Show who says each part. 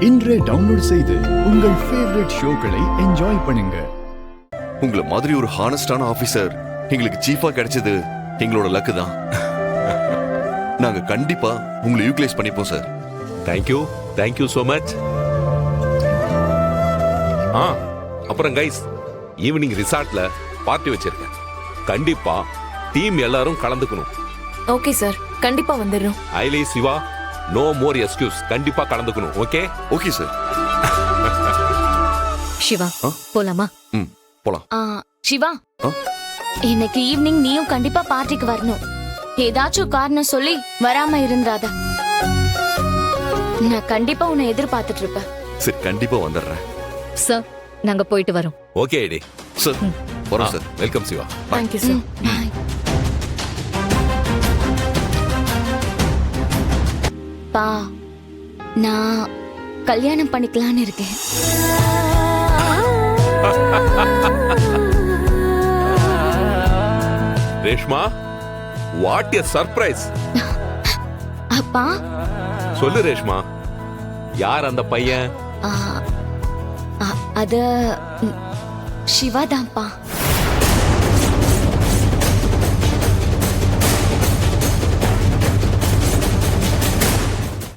Speaker 1: இன்றே டவுன்லோட் செய்து உங்கள் ஃபேவரட் ஷோக்களை என்ஜாய் பண்ணுங்க.
Speaker 2: உங்களை மாதிரி ஒரு ஹானஸ்டான ஆபீசர் எங்களுக்கு சீஃபா கிடைச்சது எங்களோட லக்கு தான். நாங்க கண்டிப்பா உங்களை யூட்டிலைஸ் பண்ணிப்போம் சார்.
Speaker 3: Thank you so much. அப்புறம் கைஸ், ஈவினிங் ரிசார்ட்ல பார்ட்டி வச்சிருக்கேன். கண்டிப்பா டீம் எல்லாரும் கலந்துக்கணும்.
Speaker 4: ஓகே சார், கண்டிப்பா வந்துடுறோம்.
Speaker 3: ஐலி சிவா, நோ மோர் எக்ஸ்கியூஸ். கண்டிப்பா கலந்துக்கணும். Okay
Speaker 2: okay sir.
Speaker 5: சிவா, போலாமா?
Speaker 2: போலாம்.
Speaker 4: சிவா, இன்னைக்கு ஈவினிங் நீயும் கண்டிப்பா பார்ட்டிக்கு வரணும். ஏதாச்சும் காரணம் சொல்லி வராம இருந்துராத. நான் கண்டிப்பா உன்னை எதிர்பார்த்துட்டு இருப்பேன்.
Speaker 2: சரி, கண்டிப்பா வந்துடுறேன்
Speaker 5: சார். நாங்க போயிட்டு வரோம்.
Speaker 3: ஓகே ஐடி
Speaker 2: சார். வரோம் sir.
Speaker 3: Welcome Siva.
Speaker 4: Thank you sir. பா, நான் கல்யாணம் பண்ணிக்கலான்னு இருக்கேன்.
Speaker 3: Reshma, what a surprise.
Speaker 4: அப்பா,
Speaker 3: சொல்லு ரேஷ்மா, யார் அந்த பையன்?
Speaker 4: அது சிவாதான்ப்பா.